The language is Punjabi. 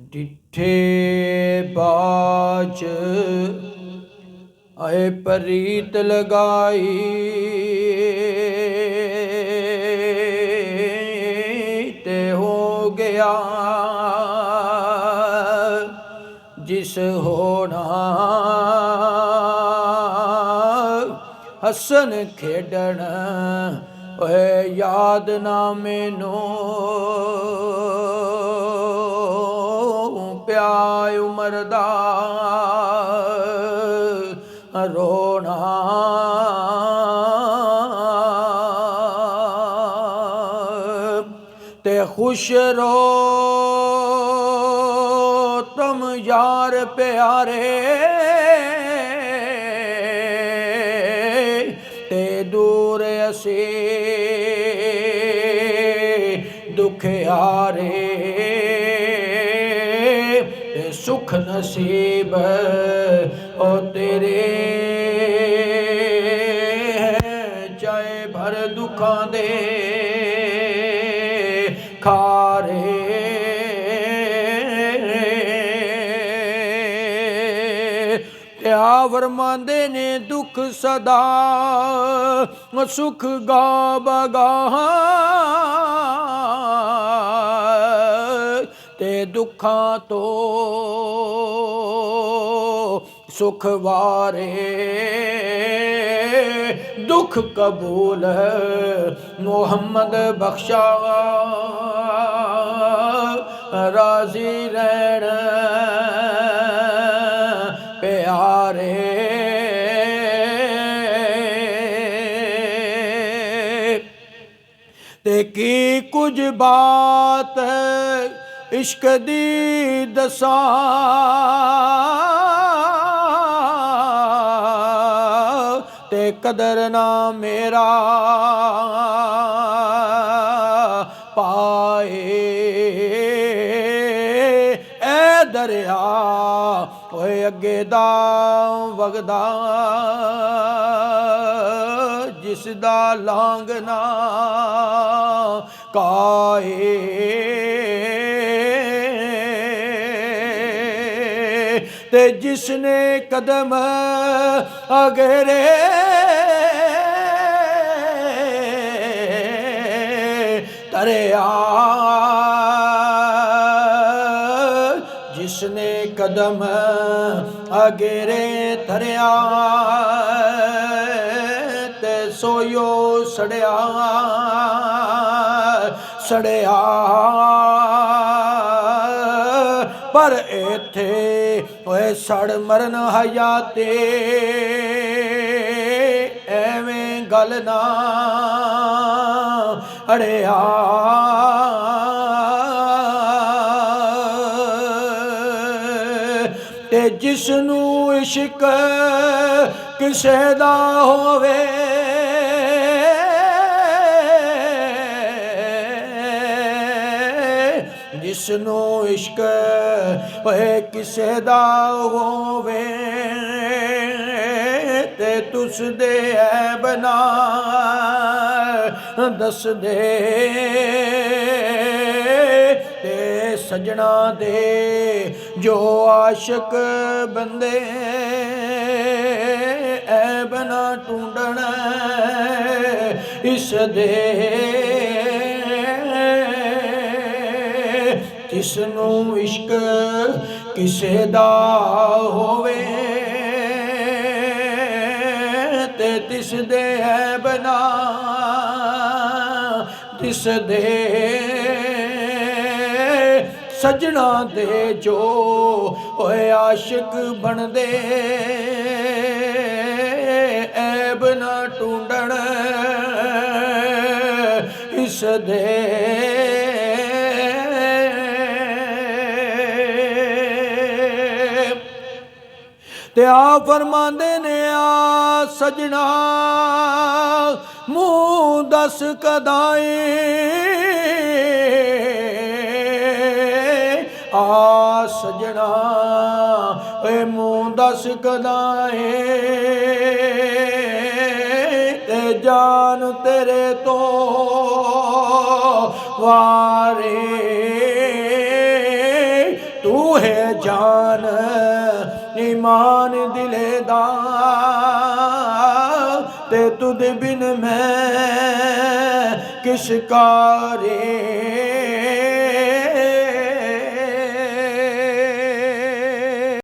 ਡਿਠੇ ਬਾਚ ਆਏ ਪ੍ਰੀਤ ਲਗਾਈ ਤੇ ਹੋ ਗਿਆ ਜਿਸ ਹੋਣਾ ਹੱਸਣ ਖੇਡਣ ਓਏ ਯਾਦ ਨਾ ਮੈਨੂੰ ਪਿਆ ਉਮਰ ਦਾ ਰੋਣਾ ਤੇ ਖੁਸ਼ ਰੋ ਤੁਮ ਯਾਰ ਪਿਆਰੇ ਤੇ ਦੂਰ ਅਸੀਂ ਦੁਖਿਆਰੇ ਤੇ ਸੁਖ ਨਸੀਬ ਓ ਤੇਰੇ ਚਾਹੇ ਭਰ ਦੁੱਖਾਂ ਦੇ ਖਾਰੇ ਆ ਵਰਮਾਂਦੇ ਨੇ ਦੁੱਖ ਸਦਾ ਸੁਖ ਗਾ ਬਗਾ ਤੇ ਦੁੱਖਾਂ ਤੋਂ ਸੁਖ ਵਾਰੇ ਦੁੱਖ ਕਬੂਲ ਮੁਹੰਮਦ ਬਖਸ਼ਾ ਰਾਜ਼ੀ ਰਹਿਣ ਪਿਆਰੇ ਤੇ ਕੀ ਕੁਝ ਬਾਤ ਇਸ਼ਕ ਦੀ ਦਸਾਂ ਤੇ ਕਦਰ ਨਾ ਮੇਰਾ ਪਾਏ ਐ ਦਰਿਆ ਓਏ ਅੱਗੇ ਦਾ ਵਗਦਾ ਜਿਸ ਦਾ ਲਾਂਘਣਾ ਕਾਏ ਤੇ ਜਿਸ ਨੇ ਕਦਮ ਅਗਰੇ ਤਰਿਆ ਜਿਸਨੇ ਕਦਮ ਅਗਰੇ ਧਰਿਆ ਤੇ ਸੋਇਓ ਸੜਿਆ ਸੜਿਆ ਪਰ ਇੱਥੇ ਓਏ ਸੜ ਮਰਨ ਹਯਾਤੇ ਐਵੇਂ ਗੱਲ ਨਾ ਅੜਿਆ ਤੇ ਜਿਸ ਨੂੰ ਇਸ਼ਕ ਕਿਸੇ ਦਾ ਹੋਵੇ ਜਿਸ ਨੂੰ ਇਸ਼ਕ ਓਏ ਕਿਸੇ ਦਾ ਹੋਵੇ ਤੇ ਤੁਸ ਦੇ ਐਬ ਨਾ ਦੱਸ ਦੇ ਤੇ ਸਜਣਾ ਦੇ ਜੋ ਆਸ਼ਿਕ ਬੰਦੇ ਐਬ ਨਾ ਟੁੰਡਣ ਇਸ ਦੇ ਜਿਸ ਨੂੰ ਇਸ਼ਕ ਕਿਸੇ ਦਾ ਹੋਵੇ ਤੇ ਤਿਸ ਦੇ ਐਬ ਨਾ ਤਿਸ ਦੇ ਸਜਣਾ ਦੇ ਜੋ ਓਏ ਆਸ਼ਿਕ ਬਣਦੇ ਐਬ ਨਾ ਟੁੰਡਣ ਇਸ ਦੇ ਤੇ ਆ ਫਰਮਾਂਦੇ ਨੇ ਆ ਸਜਣਾ ਮੂੰਹ ਦੱਸ ਕਦਾਏ ਆ ਸਜਣਾ ਏ ਮੂੰਹ ਦੱਸ ਕਦਾਏ ਤੇ ਜਾਨ ਤੇਰੇ ਤੋਂ ਵਾਰੇ तू है जान ईमान दिले दा ते तुद बिन मैं किश कारे